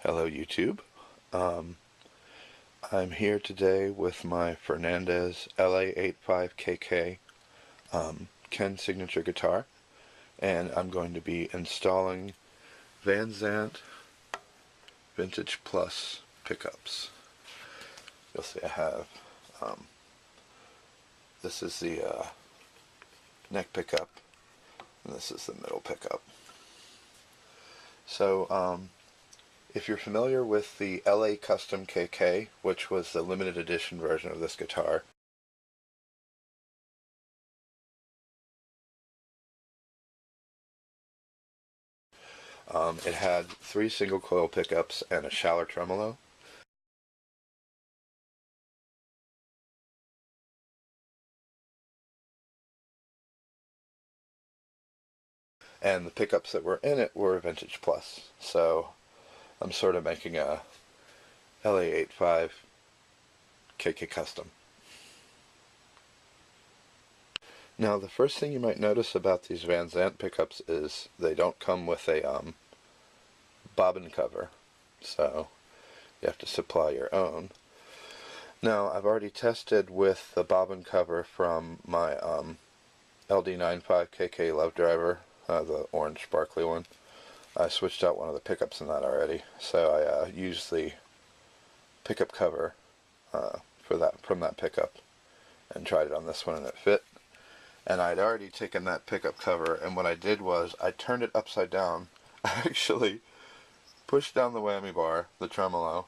Hello YouTube. Um, I'm here today with my Fernandes LA-85 KK Ken signature guitar, and I'm going to be installing Zandt Vintage Plus pickups. You'll see I have this is the neck pickup, and this is the middle pickup. So if you're familiar with the LA Custom KK, which was the limited edition version of this guitar, it had 3 single coil pickups and a shallow tremolo. And the pickups that were in it were Vintage Plus. So I'm sort of making a LA-85 KK Custom. Now the first thing you might notice about these Van Zandt pickups is they don't come with a bobbin cover, so you have to supply your own. Now I've already tested with the bobbin cover from my LD-95 KK Love Driver, the orange sparkly one. I switched out one of the pickups in that already, so I used the pickup cover from that pickup and tried it on this one, and it fit. And I'd already taken that pickup cover, and what I did was I turned it upside down. I actually pushed down the whammy bar, the tremolo,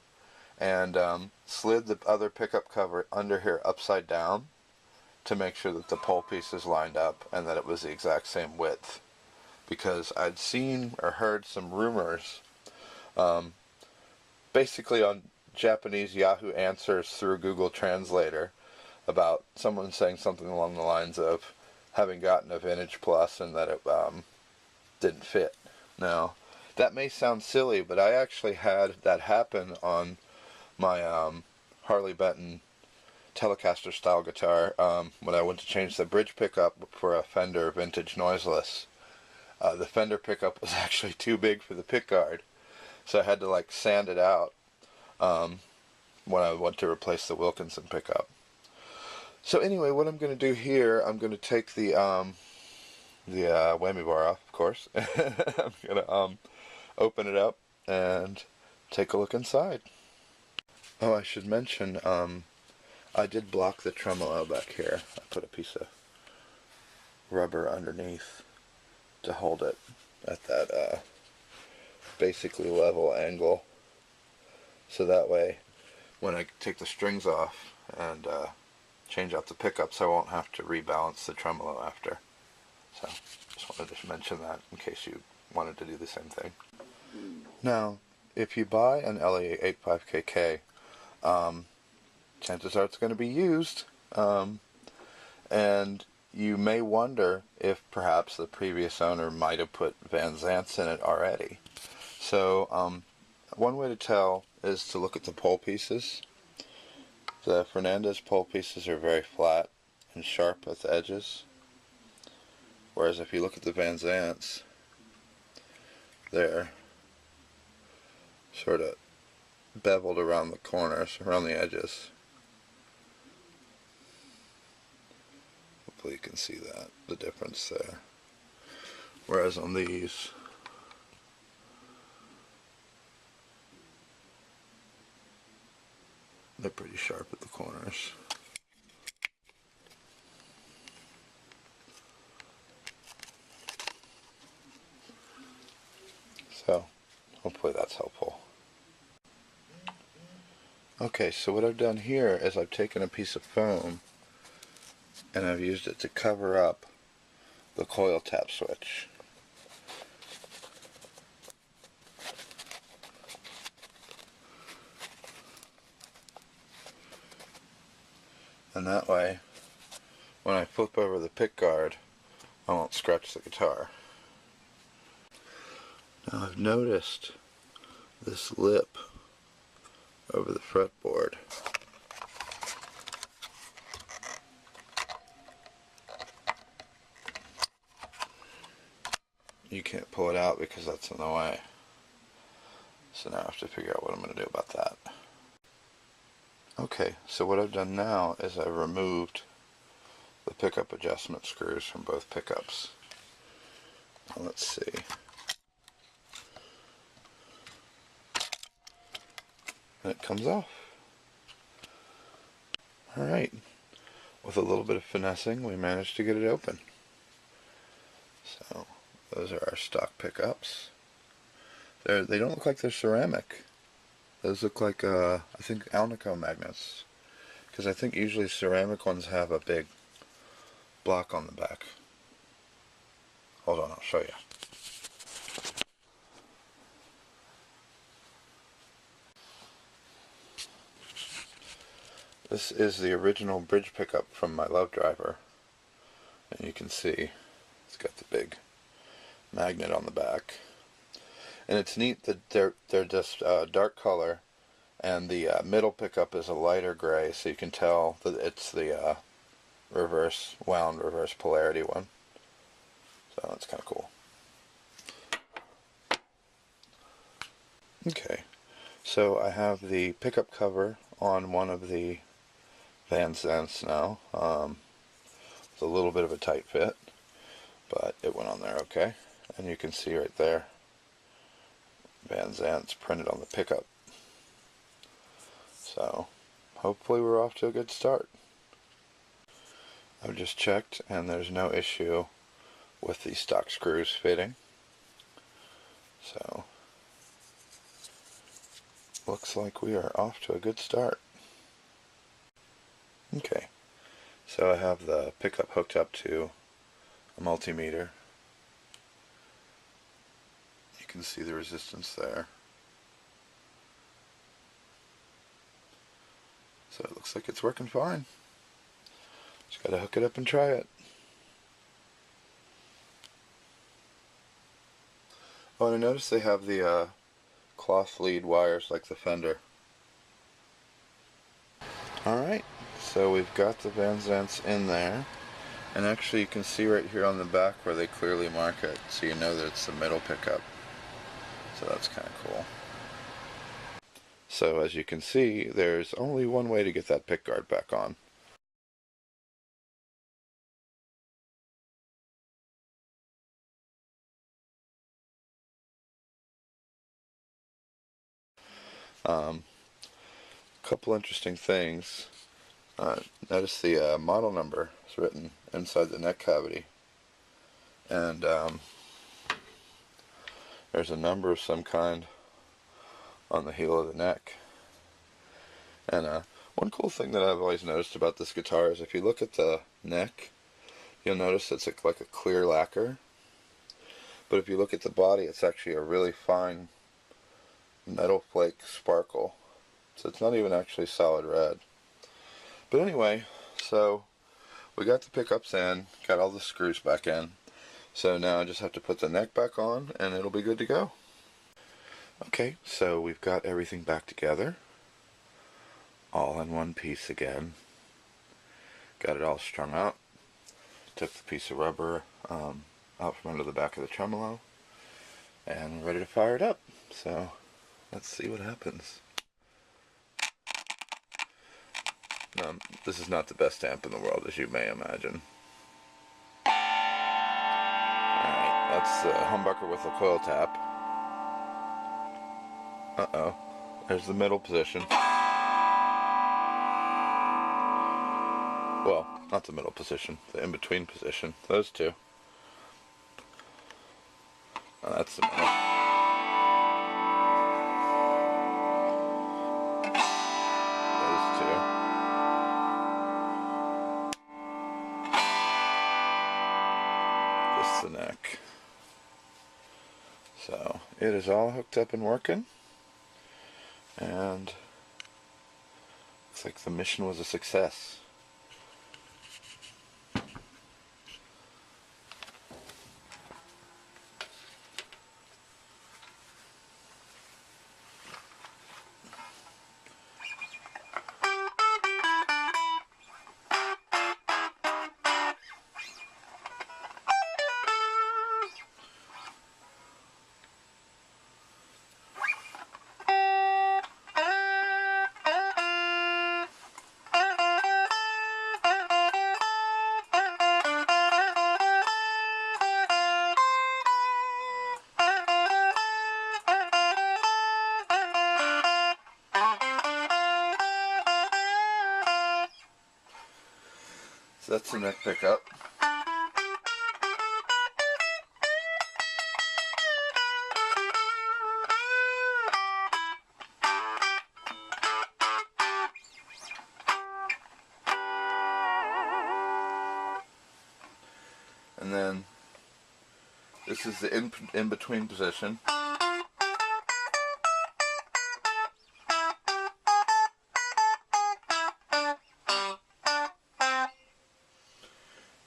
and slid the other pickup cover under here upside down to make sure that the pole pieces lined up and that it was the exact same width. Because I'd seen or heard some rumors, basically on Japanese Yahoo Answers through Google Translator, about someone saying something along the lines of having gotten a Vintage Plus and that it didn't fit. Now, that may sound silly, but I actually had that happen on my Harley Benton Telecaster style guitar when I went to change the bridge pickup for a Fender Vintage Noiseless. The Fender pickup was actually too big for the pickguard, so I had to like sand it out when I went to replace the Wilkinson pickup. So anyway, what I'm going to do here, I'm going to take the whammy bar off, of course. I'm going to open it up and take a look inside. Oh, I should mention, I did block the tremolo back here. I put a piece of rubber underneath to hold it at that basically level angle, so that way when I take the strings off and change out the pickups, I won't have to rebalance the tremolo after. So just wanted to mention that in case you wanted to do the same thing. Now if you buy an LA-85 KK, chances are it's going to be used, and you may wonder if perhaps the previous owner might have put Van Zandts in it already. So one way to tell is to look at the pole pieces. The Fernandes pole pieces are very flat and sharp at the edges, whereas if you look at the Van Zandts, they're sort of beveled around the corners, around the edges. Hopefully you can see that, the difference there. Whereas on these, they're pretty sharp at the corners. So, hopefully that's helpful. Okay, so what I've done here is I've taken a piece of foam and I've used it to cover up the coil tap switch. And that way, when I flip over the pickguard, I won't scratch the guitar. Now I've noticed this lip over the fretboard. You can't pull it out because that's in the way. So now I have to figure out what I'm going to do about that. Okay, so what I've done now is I've removed the pickup adjustment screws from both pickups. Now let's see. And it comes off. Alright, with a little bit of finessing we managed to get it open. So those are our stock pickups. They don't look like they're ceramic. Those look like I think Alnico magnets, because I think usually ceramic ones have a big block on the back. Hold on, I'll show you. This is the original bridge pickup from my Love Driver, and you can see it's got the big magnet on the back. And it's neat that they're just dark color, and the middle pickup is a lighter gray, so you can tell that it's the reverse wound, reverse polarity one. So that's kind of cool. Okay, so I have the pickup cover on one of the Van Zandts now. It's a little bit of a tight fit, but it went on there okay. And you can see right there, Van Zandt's printed on the pickup. So hopefully we're off to a good start. I've just checked and there's no issue with the stock screws fitting. So looks like we are off to a good start. Okay, so I have the pickup hooked up to a multimeter. You can see the resistance there. So it looks like it's working fine. Just gotta hook it up and try it. Oh, and I noticed they have the cloth lead wires like the fender. Alright, so we've got the Van Zandts in there. And actually you can see right here on the back where they clearly mark it, so you know that it's the middle pickup. So that's kind of cool. So as you can see, there's only one way to get that pick guard back on. Couple interesting things. Notice the model number is written inside the neck cavity. And there's a number of some kind on the heel of the neck. And one cool thing that I've always noticed about this guitar is if you look at the neck, you'll notice it's like a clear lacquer. But if you look at the body, it's actually a really fine metal flake sparkle. So it's not even actually solid red. But anyway, so we got the pickups in, got all the screws back in. So now I just have to put the neck back on and it'll be good to go. Okay, so we've got everything back together. All in one piece again. Got it all strung up. Took the piece of rubber out from under the back of the tremolo. And we're ready to fire it up. So let's see what happens. This is not the best amp in the world, as you may imagine. Alright, that's the humbucker with the coil tap. Uh-oh. There's the middle position. Well, not the middle position, the in-between position. Those two. Oh, that's the middle. Those two. Just the neck. So it is all hooked up and working, and looks like the mission was a success. So that's the neck pickup. And then this is the in-between position.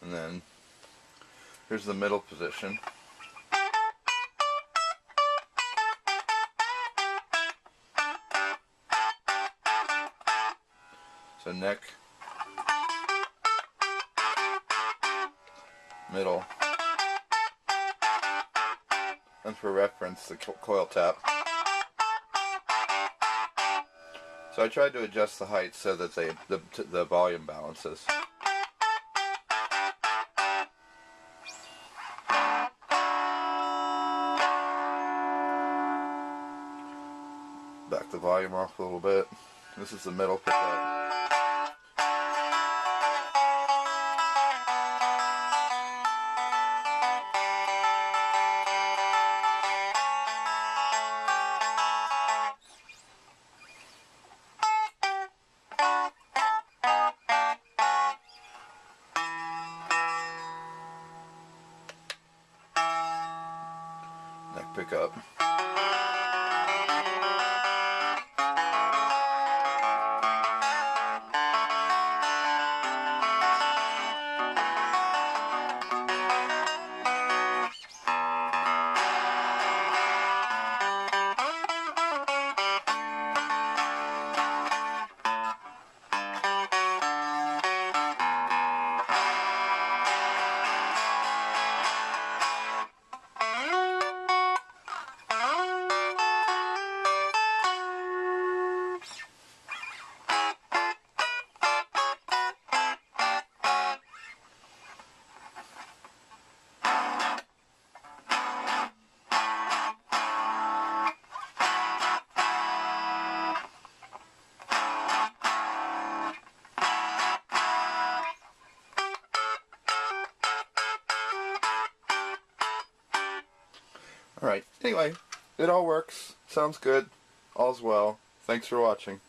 And then here's the middle position. So neck, middle, and for reference the coil tap. So I tried to adjust the height so that the volume balances. Back the volume off a little bit. This is the middle pickup. Neck pickup. Alright, anyway, it all works. Sounds good. All's well. Thanks for watching.